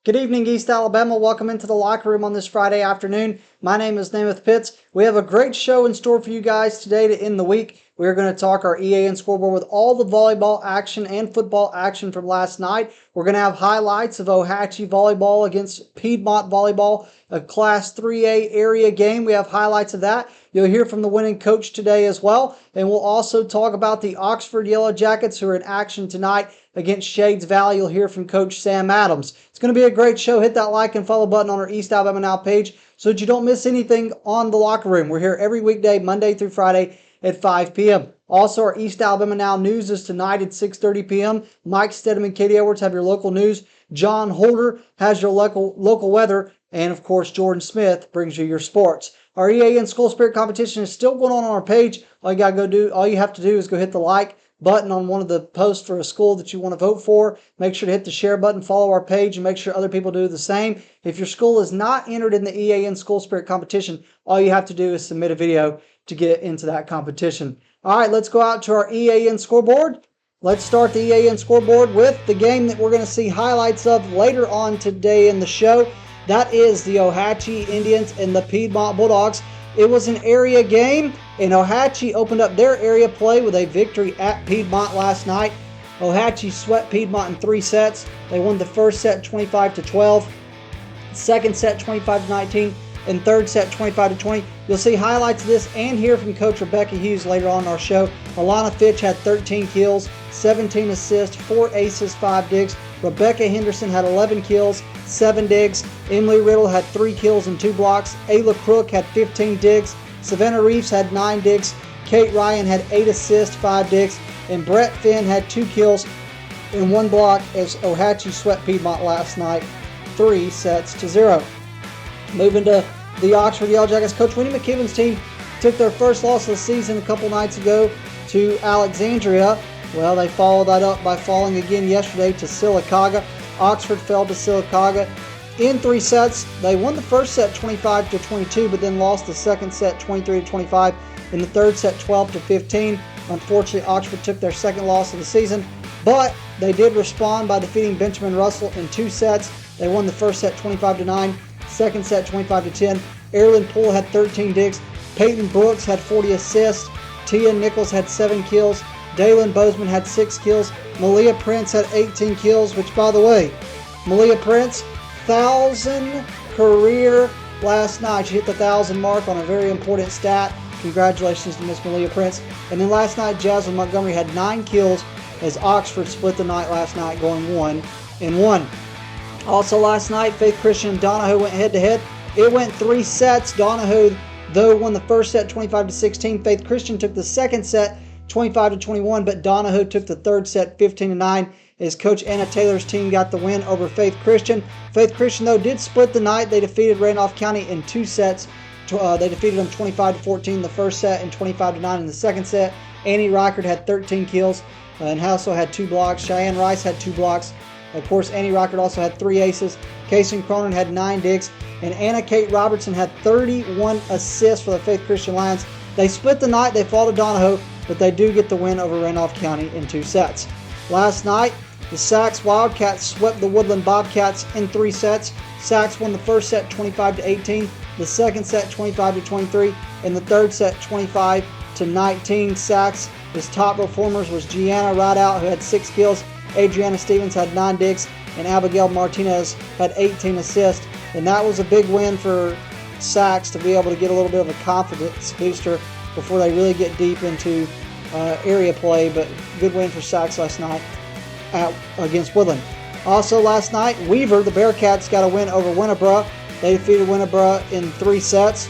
Good evening, East Alabama. Welcome into the locker room on this Friday afternoon. My name is Namath Pitts. We have a great show in store for you guys today to end the week. We're going to talk our EAN scoreboard with all the volleyball action and football action from last night. We're going to have highlights of Ohatchee Volleyball against Piedmont Volleyball, a Class 3A area game. We have highlights of that. You'll hear from the winning coach today as well. And we'll also talk about the Oxford Yellow Jackets who are in action tonight against Shades Valley. You'll hear from Coach Sam Adams. It's going to be a great show. Hit that like and follow button on our East Alabama Now page so that you don't miss anything on the locker room. We're here every weekday, Monday through Friday at 5 p.m. Also, our East Alabama Now news is tonight at 6:30 p.m. Mike Stedham and Katie Edwards have your local news. John Holder has your local weather. And, of course, Jordan Smith brings you your sports. Our EAN School Spirit competition is still going on our page. All you have to do is go hit the like button on one of the posts for a school that you want to vote for. Make sure to hit the share button, follow our page, and make sure other people do the same. If your school is not entered in the EAN School Spirit competition, all you have to do is submit a video to get into that competition. All right, let's go out to our EAN scoreboard. Let's start the EAN scoreboard with the game that we're going to see highlights of later on today in the show. That is the Ohatchee Indians and the Piedmont Bulldogs. It was an area game, and Ohatchee opened up their area play with a victory at Piedmont last night. Ohatchee swept Piedmont in 3 sets. They won the first set 25-12, second set 25-19, and third set 25-20. You'll see highlights of this and hear from Coach Rebecca Hughes later on in our show. Alana Fitch had 13 kills, 17 assists, 4 aces, 5 digs. Rebecca Henderson had 11 kills, 7 digs. Emily Riddle had 3 kills and 2 blocks. Ayla Crook had 15 digs. Savannah Reeves had 9 digs. Kate Ryan had 8 assists, 5 digs. And Brett Finn had 2 kills and 1 block as Ohatchee swept Piedmont last night 3-0. Moving to the Oxford Yellow Jackets, Coach Winnie McKibben's team took their first loss of the season a couple nights ago to Alexandria. Well, they followed that up by falling again yesterday to Sylacauga. Oxford fell to Sylacauga in 3 sets. They won the first set 25-22, but then lost the second set 23-25. In the third set 12-15. Unfortunately, Oxford took their second loss of the season, but they did respond by defeating Benjamin Russell in 2 sets. They won the first set 25-9, second set 25-10. Erin Poole had 13 digs. Peyton Brooks had 40 assists. Tia Nichols had 7 kills. Dalen Bozeman had 6 kills. Malia Prince had 18 kills, which, by the way, Malia Prince, 1,000 career last night. She hit the 1,000 mark on a very important stat. Congratulations to Miss Malia Prince. And then last night, Jasmine Montgomery had 9 kills as Oxford split the night last night, going 1-1. Also last night, Faith Christian and Donahoe went head-to-head. It went 3 sets. Donahoe, though, won the first set 25-16. Faith Christian took the second set 25-21, but Donahoe took the third set 15-9 as Coach Anna Taylor's team got the win over Faith Christian. Faith Christian, though, did split the night. They defeated Randolph County in 2 sets. They defeated them 25-14 the first set and 25-9 in the second set. Annie Reichert had 13 kills and also had 2 blocks. Cheyenne Rice had 2 blocks. Of course, Annie Reichert also had 3 aces. Kaysen Cronin had 9 digs. And Anna Kate Robertson had 31 assists for the Faith Christian Lions. They split the night. They fall to Donahoe, but they do get the win over Randolph County in 2 sets. Last night, the Sacs Wildcats swept the Woodland Bobcats in 3 sets. Sacs won the first set 25-18, the second set 25-23, and the third set 25-19. Sacs, his top performers was Gianna Rideout, who had 6 kills. Adriana Stevens had 9 digs, and Abigail Martinez had 18 assists. And that was a big win for Sacs to be able to get a little bit of a confidence booster before they really get deep into area play. But good win for Sacs last night against Woodland. Also last night, Weaver, the Bearcats, got a win over Winterboro. They defeated Winterboro in 3 sets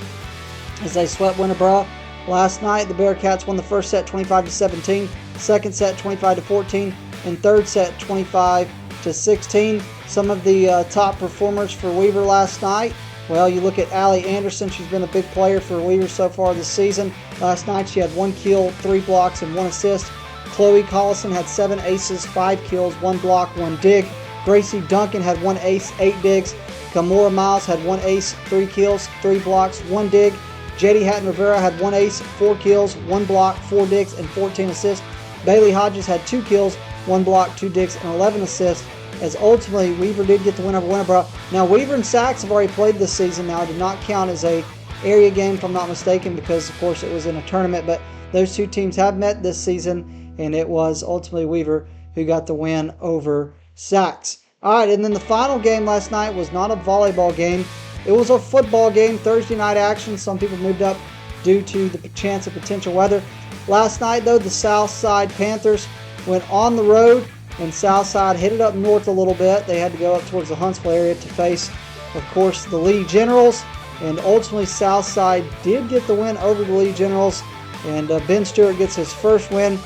as they swept Winterboro. Last night, the Bearcats won the first set 25-17, second set 25-14, and third set 25-16. Some of the top performers for Weaver last night, well, you look at Allie Anderson. She's been a big player for Weaver so far this season. Last night, she had 1 kill, 3 blocks, and 1 assist. Chloe Collison had 7 aces, 5 kills, 1 block, 1 dig. Gracie Duncan had 1 ace, 8 digs. Kamora Miles had 1 ace, 3 kills, 3 blocks, 1 dig. JD Hatton Rivera had 1 ace, 4 kills, 1 block, 4 digs, and 14 assists. Bailey Hodges had 2 kills, 1 block, 2 digs, and 11 assists. as ultimately Weaver did get the win over Winterboro. Now, Weaver and Sachs have already played this season. Now, it did not count as a area game, if I'm not mistaken, because, of course, it was in a tournament. But those two teams have met this season, and it was ultimately Weaver who got the win over Sachs. All right, and then the final game last night was not a volleyball game. It was a football game, Thursday night action. Some people moved up due to the chance of potential weather. Last night, though, the Southside Panthers went on the road, and Southside hit it up north a little bit. They had to go up towards the Huntsville area to face, of course, the Lee Generals. And ultimately, Southside did get the win over the Lee Generals. And Ben Stewart gets his first win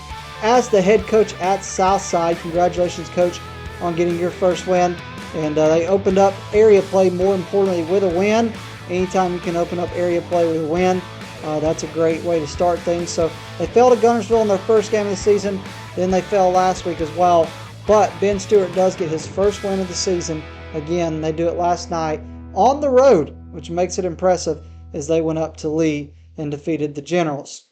as the head coach at Southside. Congratulations, Coach, on getting your first win. And they opened up area play, more importantly, with a win. Anytime you can open up area play with a win, that's a great way to start things. So they fell to Gunnersville in their first game of the season. Then they fell last week as well. But Ben Stewart does get his first win of the season. Again, they do it last night on the road, which makes it impressive as they went up to Lee and defeated the Generals.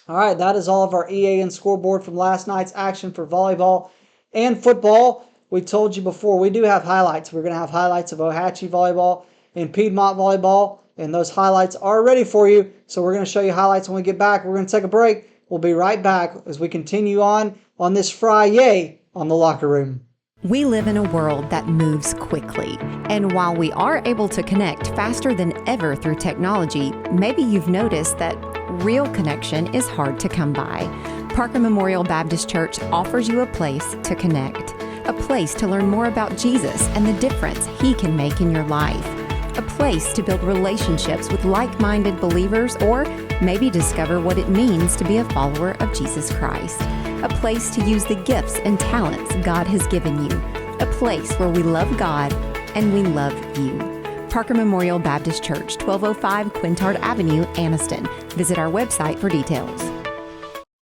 All right, that is all of our EAN scoreboard from last night's action for volleyball and football. We told you before, we do have highlights. We're going to have highlights of Ohatchee Volleyball and Piedmont Volleyball, and those highlights are ready for you. So we're going to show you highlights when we get back. We're going to take a break. We'll be right back as we continue on this Friday on The Locker Room. We live in a world that moves quickly, and while we are able to connect faster than ever through technology, maybe you've noticed that real connection is hard to come by. Parker Memorial Baptist Church offers you a place to connect, a place to learn more about Jesus and the difference He can make in your life, a place to build relationships with like-minded believers, or maybe discover what it means to be a follower of Jesus Christ. A place to use the gifts and talents God has given you. A place where we love God and we love you. Parker Memorial Baptist Church, 1205 Quintard Avenue, Anniston. Visit our website for details.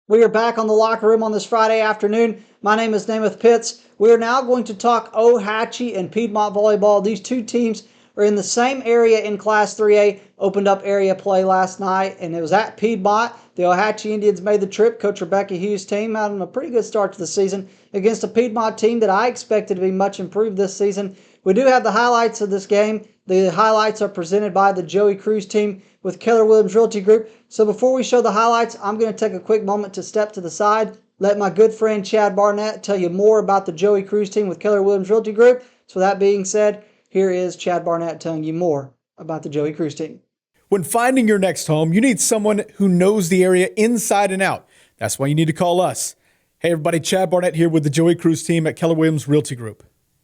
We are back on The Locker Room on this Friday afternoon. My name is Namath Pitts. We are now going to talk Ohatchee and Piedmont Volleyball. These two teams are in the same area in Class 3A. Opened up area play last night, and it was at Piedmont. The Ohatchee Indians made the trip. Coach Rebecca Hughes' team had a pretty good start to the season against a Piedmont team that I expected to be much improved this season. We do have the highlights of this game. The highlights are presented by the Joey Cruz team with Keller Williams Realty Group. So before we show the highlights, I'm going to take a quick moment to step to the side, let my good friend Chad Barnett tell you more about the Joey Cruz team with Keller Williams Realty Group. So that being said, here is Chad Barnett telling you more about the Joey Cruz team. When finding your next home, you need someone who knows the area inside and out. That's why you need to call us. Hey everybody, Chad Barnett here with the Joey Cruz team at Keller Williams Realty Group.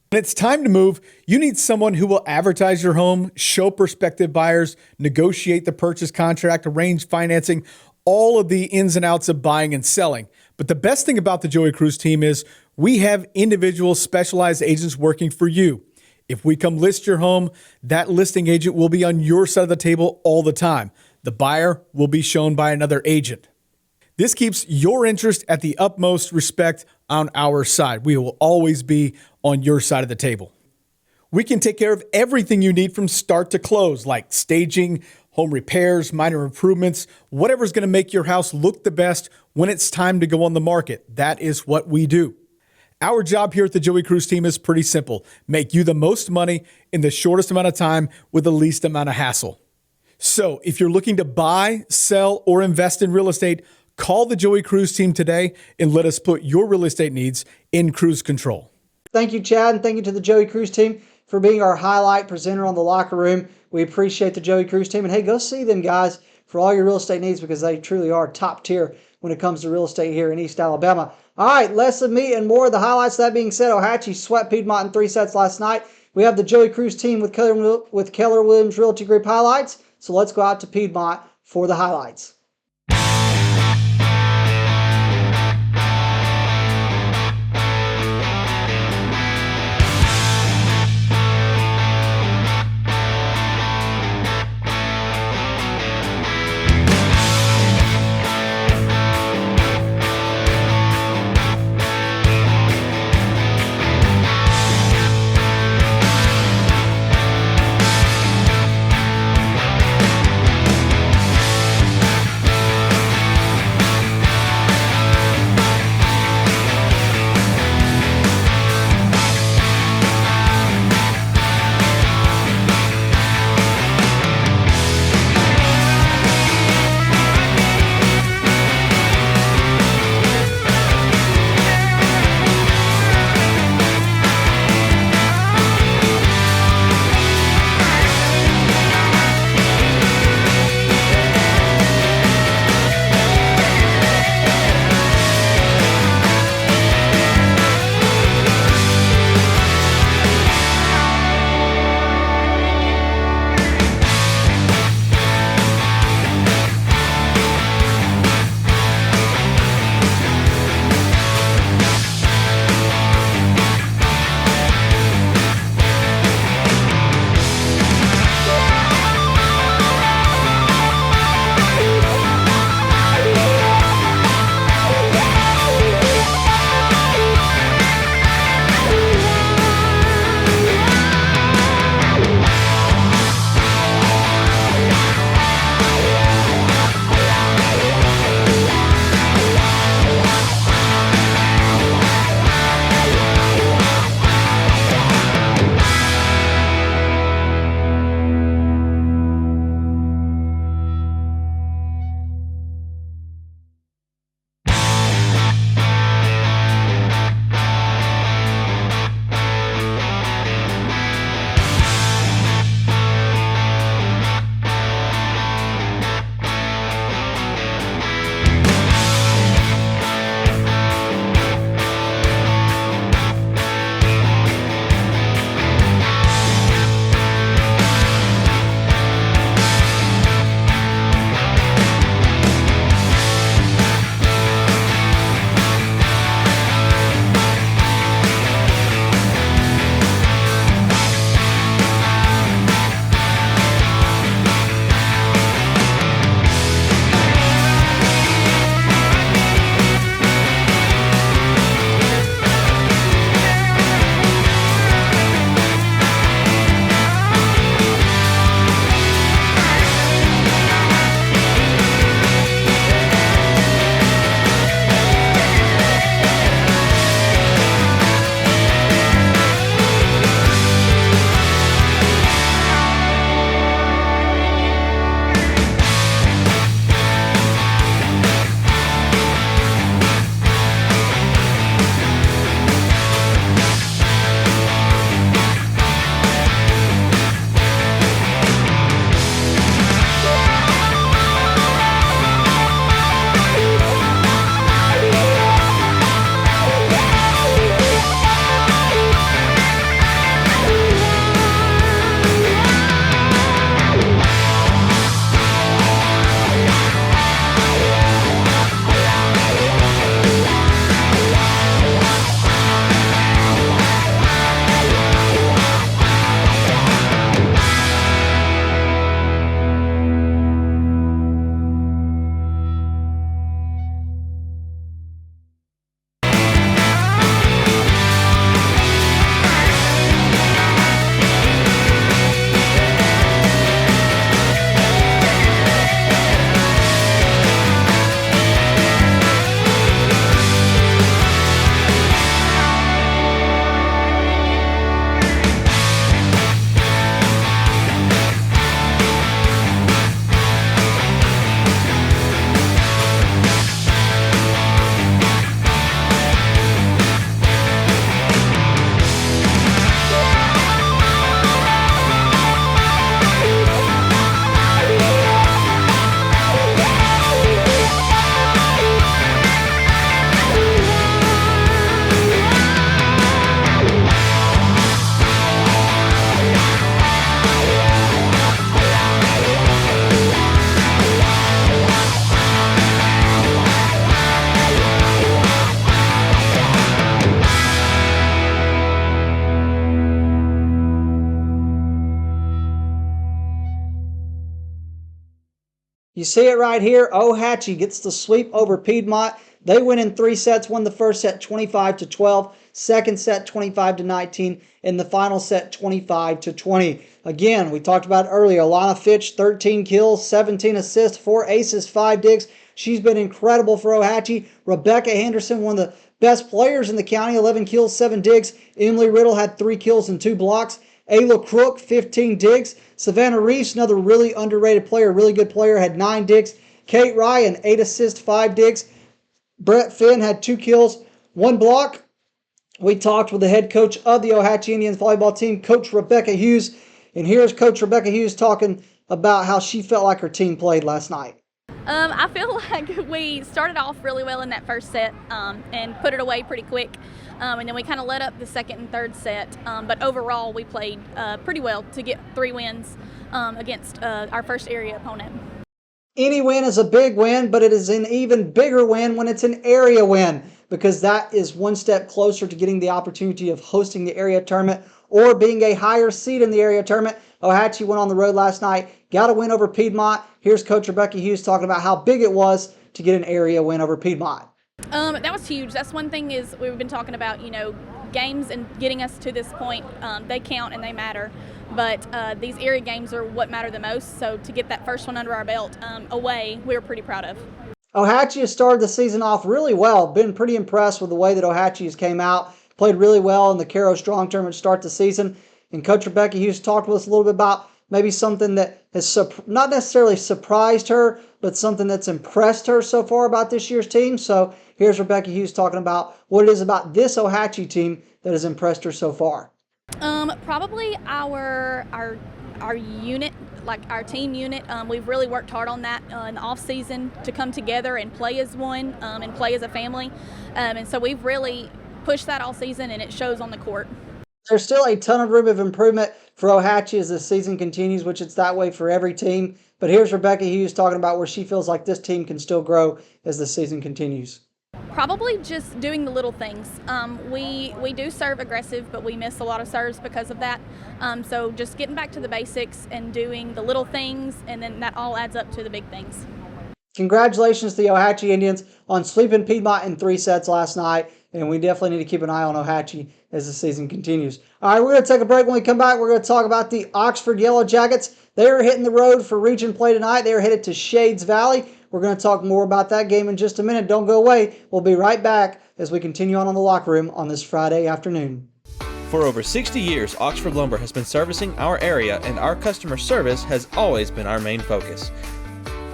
When it's time to move, you need someone who will advertise your home, show prospective buyers, negotiate the purchase contract, arrange financing, all of the ins and outs of buying and selling. But the best thing about the Joey Cruz team is we have individual specialized agents working for you. If we come list your home, that listing agent will be on your side of the table all the time. The buyer will be shown by another agent. This keeps your interest at the utmost respect on our side. We will always be on your side of the table. We can take care of everything you need from start to close, like staging, home repairs, minor improvements, whatever's going to make your house look the best when it's time to go on the market. That is what we do. Our job here at the Joey Cruz team is pretty simple. Make you the most money in the shortest amount of time with the least amount of hassle. So if you're looking to buy, sell, or invest in real estate, call the Joey Cruz team today and let us put your real estate needs in cruise control. Thank you, Chad, and thank you to the Joey Cruz team for being our highlight presenter on The Locker Room. We appreciate the Joey Cruz team. And hey, go see them, guys, for all your real estate needs, because they truly are top tier when it comes to real estate here in East Alabama. All right, less of me and more of the highlights. That being said, Ohatchee swept Piedmont in 3 sets last night. We have the Joey Cruz team with Keller Williams Realty Group highlights. So let's go out to Piedmont for the highlights. You see it right here. Ohatchee gets the sweep over Piedmont. They win in 3 sets, won the first set 25-12, second set 25-19, and the final set 25-20. Again, we talked about it earlier. Alana Fitch, 13 kills, 17 assists, 4 aces, 5 digs. She's been incredible for Ohatchee. Rebecca Henderson, one of the best players in the county, 11 kills, 7 digs. Emily Riddle had 3 kills and 2 blocks. Ayla Crook, 15 digs. Savannah Reeves, another really underrated player, really good player, had 9 digs. Kate Ryan, 8 assists, 5 digs. Brett Finn had 2 kills, 1 block. We talked with the head coach of the Ohatchee Indians volleyball team, Coach Rebecca Hughes. And here's Coach Rebecca Hughes talking about how she felt like her team played last night. I feel like we started off really well in that first set and put it away pretty quick. And then we kind of let up the second and third set. But overall, we played pretty well to get 3 wins against our first area opponent. Any win is a big win, but it is an even bigger win when it's an area win, because that is one step closer to getting the opportunity of hosting the area tournament or being a higher seed in the area tournament. Ohatchee went on the road last night, got a win over Piedmont. Here's Coach Rebecca Hughes talking about how big it was to get an area win over Piedmont. That was huge. That's one thing is we've been talking about, games and getting us to this point. They count and they matter. But these area games are what matter the most. So to get that first one under our belt away, we were pretty proud of. Ohatchee has started the season off really well. Been pretty impressed with the way that Ohatchee has came out. Played really well in the Caro Strong Tournament to start the season. And Coach Rebecca Hughes talked with us a little bit about maybe something that has not necessarily surprised her, but something that's impressed her so far about this year's team. So here's Rebecca Hughes talking about what it is about this Ohatchee team that has impressed her so far. Probably our unit, like our team unit. We've really worked hard on that in the off season to come together and play as one and play as a family. And so we've really pushed that all season, and it shows on the court. There's still a ton of room of improvement for Ohatchee as the season continues, which it's that way for every team. But here's Rebecca Hughes talking about where she feels like this team can still grow as the season continues. Probably just doing the little things. We do serve aggressive, but we miss a lot of serves because of that. So just getting back to the basics and doing the little things, and then that all adds up to the big things. Congratulations to the Ohatchee Indians on sweeping Piedmont in 3 sets last night, and we definitely need to keep an eye on Ohatchee as the season continues. All right, we're going to take a break. When we come back, we're going to talk about the Oxford Yellow Jackets. They are hitting the road for region play tonight. They are headed to Shades Valley. We're going to talk more about that game in just a minute. Don't go away. We'll be right back as we continue on the Locker Room on this Friday afternoon. For over 60 years, Oxford Lumber has been servicing our area, and our customer service has always been our main focus.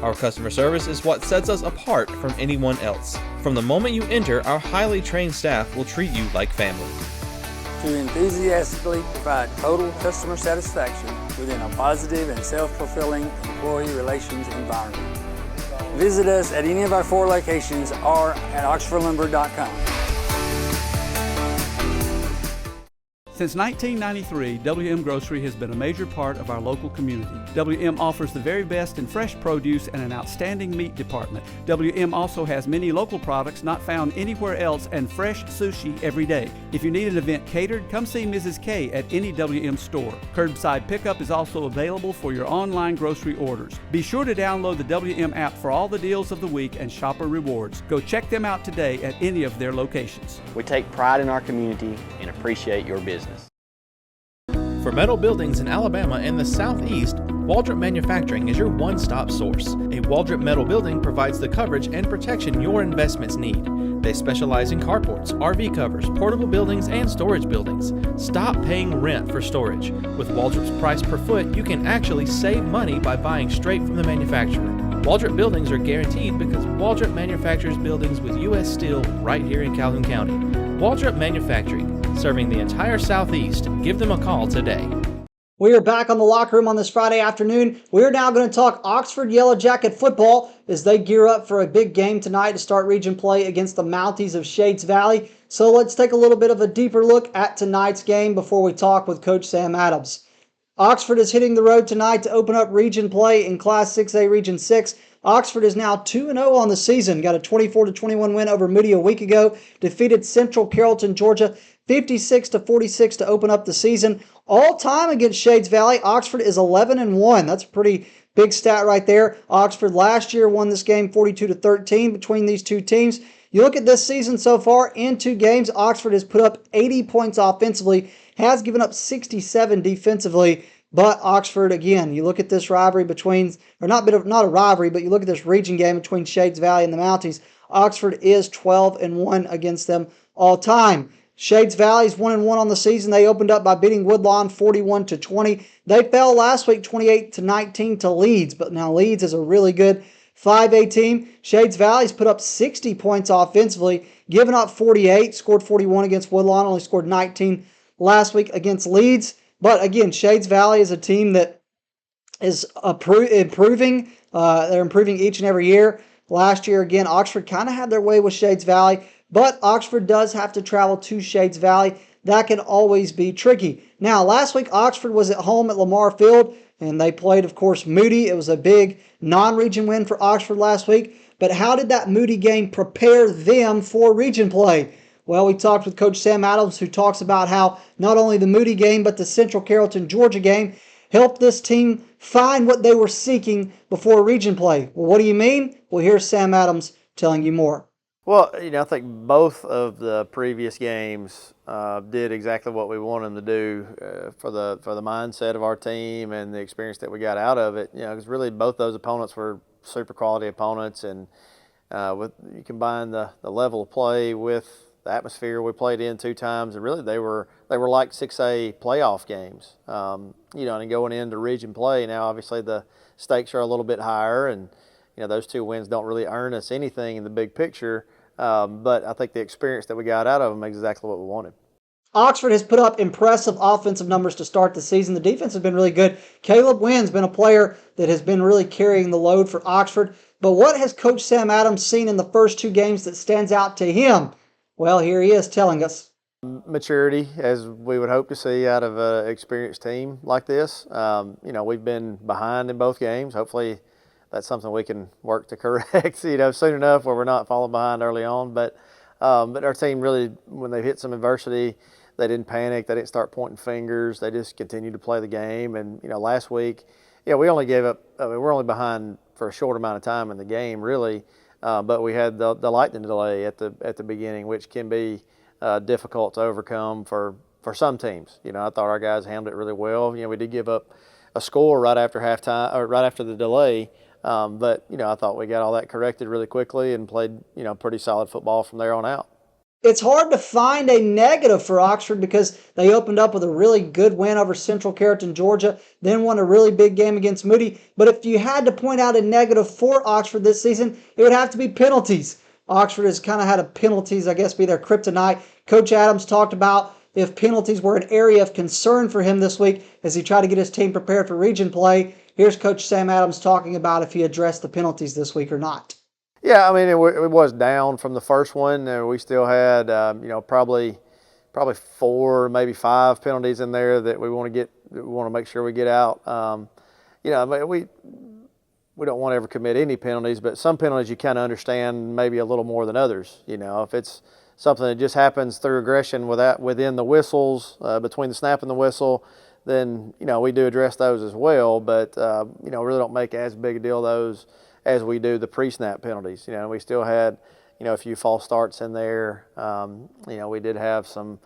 Our customer service is what sets us apart from anyone else. From the moment you enter, our highly trained staff will treat you like family. To enthusiastically provide total customer satisfaction within a positive and self-fulfilling employee relations environment. Visit us at any of our 4 locations or at oxfordlumber.com. Since 1993, WM Grocery has been a major part of our local community. WM offers the very best in fresh produce and an outstanding meat department. WM also has many local products not found anywhere else and fresh sushi every day. If you need an event catered, come see Mrs. K at any WM store. Curbside pickup is also available for your online grocery orders. Be sure to download the WM app for all the deals of the week and shopper rewards. Go check them out today at any of their locations. We take pride in our community and appreciate your business. For metal buildings in Alabama and the Southeast, Waldrop Manufacturing is your one-stop source. A Waldrop metal building provides the coverage and protection your investments need. They specialize in carports, RV covers, portable buildings, and storage buildings. Stop paying rent for storage. With Waldrop's price per foot, you can actually save money by buying straight from the manufacturer. Waldrop buildings are guaranteed because Waldrop manufactures buildings with U.S. steel right here in Calhoun County. Waldrop Manufacturing, serving the entire Southeast. Give them a call today. We are back on the Locker Room on this Friday afternoon. We are now going to talk Oxford Yellow Jacket football as they gear up for a big game tonight to start region play against the Mounties of Shades Valley. So let's take a little bit of a deeper look at tonight's game before we talk with Coach Sam Adams. Oxford is hitting the road tonight to open up region play in Class 6A Region 6. Oxford is now 2-0 on the season. Got a 24-21 win over Moody a week ago. Defeated Central Carrollton, Georgia, 56-46 to open up the season. All time against Shades Valley, Oxford is 11-1. That's a pretty Big stat right there. Oxford last year won this game 42-13 between these two teams. You look at this season so far, in 2 games, Oxford has put up 80 points offensively, has given up 67 defensively. But Oxford, again, you look at this rivalry between, or not a rivalry, but you look at this region game between Shades Valley and the Mounties. Oxford is 12-1 against them all time. Shades Valley's 1-1 on the season. They opened up by beating Woodlawn 41-20. They fell last week 28-19 to Leeds, but now Leeds is a really good 5A team. Shades Valley's put up 60 points offensively, given up 48, scored 41 against Woodlawn, only scored 19 last week against Leeds. But again, Shades Valley is a team that is improving. They're improving each and every year. Last year, again, Oxford kind of had their way with Shades Valley, but Oxford does have to travel to Shades Valley. That can always be tricky. Now, last week, Oxford was at home at Lamar Field, and they played, of course, Moody. It was a big non-region win for Oxford last week. But how did that Moody game prepare them for region play? Well, we talked with Coach Sam Adams, who talks about how not only the Moody game, but the Central Carrollton, Georgia game helped this team find what they were seeking before region play. Well, what do you mean? Well, here's Sam Adams telling you more. Well, I think both of the previous games did exactly what we wanted them to do for the mindset of our team and the experience that we got out of it. Because really both those opponents were super quality opponents, and with you combine the level of play with the atmosphere we played in 2 times, and really they were like 6A playoff games. And going into region play now, obviously the stakes are a little bit higher, and those 2 wins don't really earn us anything in the big picture. But I think the experience that we got out of them is exactly what we wanted. Oxford has put up impressive offensive numbers to start the season. The defense has been really good. Caleb Wynn's been a player that has been really carrying the load for Oxford. But what has Coach Sam Adams seen in the first 2 games that stands out to him? Well, here he is telling us. Maturity, as we would hope to see out of an experienced team like this. We've been behind in both games. Hopefully that's something we can work to correct, soon enough, where we're not falling behind early on. But our team really, when they hit some adversity, they didn't panic. They didn't start pointing fingers. They just continued to play the game. And last week, we only gave up. We're only behind for a short amount of time in the game, really. But we had the lightning delay at the beginning, which can be difficult to overcome for some teams. I thought our guys handled it really well. We did give up a score right after halftime, or right after the delay. But I thought we got all that corrected really quickly and played pretty solid football from there on out. It's hard to find a negative for Oxford because they opened up with a really good win over Central Carrollton, Georgia, then won a really big game against Moody. But if you had to point out a negative for Oxford this season, it would have to be penalties. Oxford has kind of had a penalties, I guess, be their kryptonite. Coach Adams talked about if penalties were an area of concern for him this week as he tried to get his team prepared for region play. Here's Coach Sam Adams talking about if he addressed the penalties this week or not. Yeah, it was down from the first one. We still had, probably 4, maybe 5 penalties in there that we want to make sure we get out. We don't want to ever commit any penalties, but some penalties you kind of understand maybe a little more than others. If it's something that just happens through aggression within the whistles, between the snap and the whistle, then we do address those as well. But really don't make as big a deal of those as we do the pre-snap penalties. We still had a few false starts in there. We did have some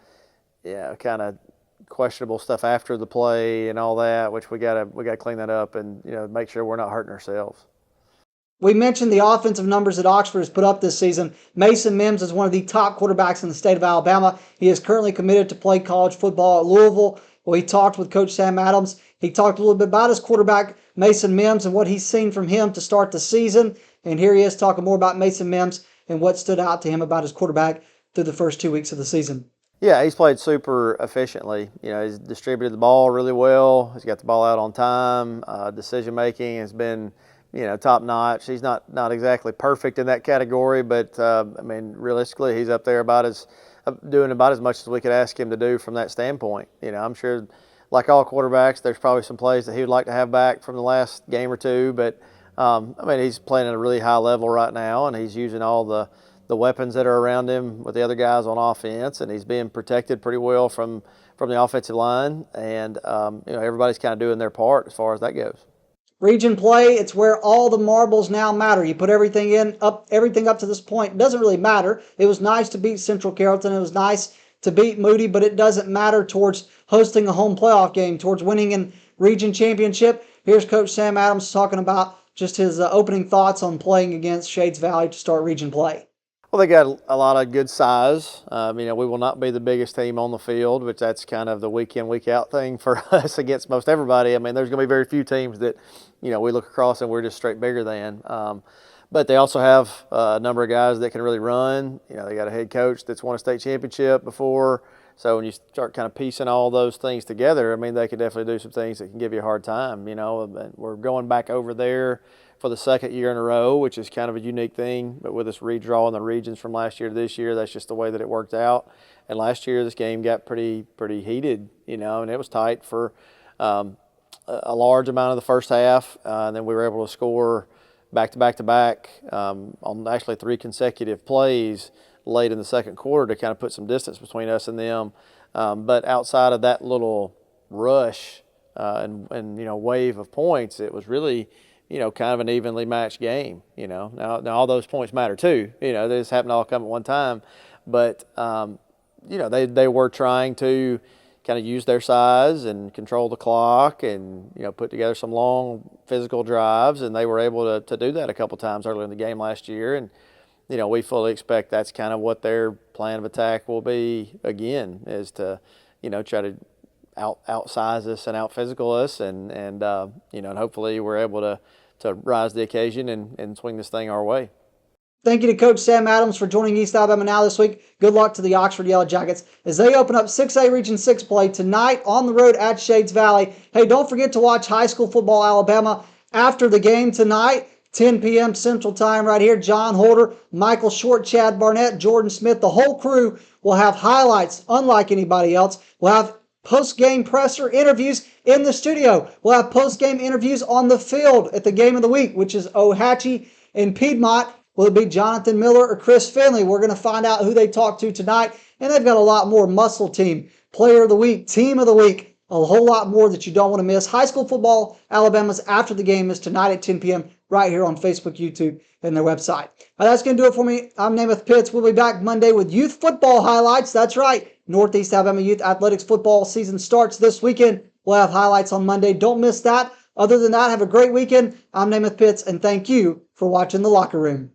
kind of questionable stuff after the play and all that, which we gotta clean that up and make sure we're not hurting ourselves. We mentioned the offensive numbers that Oxford has put up this season. Mason Mims is one of the top quarterbacks in the state of Alabama. He is currently committed to play college football at Louisville. Well, he talked with Coach Sam Adams. He talked a little bit about his quarterback, Mason Mims, and what he's seen from him to start the season. And here he is talking more about Mason Mims and what stood out to him about his quarterback through the first 2 weeks of the season. Yeah, he's played super efficiently. He's distributed the ball really well. He's got the ball out on time. Decision making has been, top notch. He's not exactly perfect in that category, but realistically, he's up there doing about as much as we could ask him to do from that standpoint. I'm sure, like all quarterbacks, there's probably some plays that he would like to have back from the last game or 2, but he's playing at a really high level right now, and he's using all the weapons that are around him with the other guys on offense, and he's being protected pretty well from the offensive line, and everybody's kind of doing their part as far as that goes. Region play, it's where all the marbles now matter. You put everything up to this point. It doesn't really matter. It was nice to beat Central Carrollton. It was nice to beat Moody, but it doesn't matter towards hosting a home playoff game, towards winning in region championship. Here's Coach Sam Adams talking about just his opening thoughts on playing against Shades Valley to start region play. Well, they got a lot of good size. We will not be the biggest team on the field, which that's kind of the week in, week out thing for us against most everybody. There's going to be very few teams that, we look across and we're just straight bigger than. But they also have a number of guys that can really run. They got a head coach that's won a state championship before. So when you start kind of piecing all those things together, they could definitely do some things that can give you a hard time. We're going back over there for the second year in a row, which is kind of a unique thing. But with us redrawing the regions from last year to this year, that's just the way that it worked out. And last year, this game got pretty heated, and it was tight for a large amount of the first half. And then we were able to score back on actually 3 consecutive plays late in the second quarter to kind of put some distance between us and them. But outside of that little rush and wave of points, it was really kind of an evenly matched game. Now all those points matter too. They just happen to all come at one time, but they were trying to kind of use their size and control the clock and put together some long physical drives, and they were able to do that a couple times early in the game last year. And we fully expect that's kind of what their plan of attack will be again, is to try to outsize us and out-physical us, and hopefully we're able to rise to the occasion and swing this thing our way. Thank you to Coach Sam Adams for joining East Alabama Now this week. Good luck to the Oxford Yellow Jackets as they open up 6A Region 6 play tonight on the road at Shades Valley. Hey, don't forget to watch High School Football Alabama after the game tonight, 10 p.m. Central Time right here. John Holder, Michael Short, Chad Barnett, Jordan Smith, the whole crew will have highlights unlike anybody else. We'll have post-game presser interviews in the studio. We'll have post-game interviews on the field at the game of the week, which is Ohatchee and Piedmont. Will it be Jonathan Miller or Chris Finley? We're going to find out who they talk to tonight. And they've got a lot more. Muscle Team, Player of the Week, Team of the Week, a whole lot more that you don't want to miss. High School Football Alabama's After the Game is tonight at 10 p.m. right here on Facebook, YouTube, and their website. All right, that's going to do it for me. I'm Namath Pitts. We'll be back Monday with youth football highlights. That's right. Northeast Alabama Youth Athletics football season starts this weekend. We'll have highlights on Monday. Don't miss that. Other than that, have a great weekend. I'm Namath Pitts, and thank you for watching The Locker Room.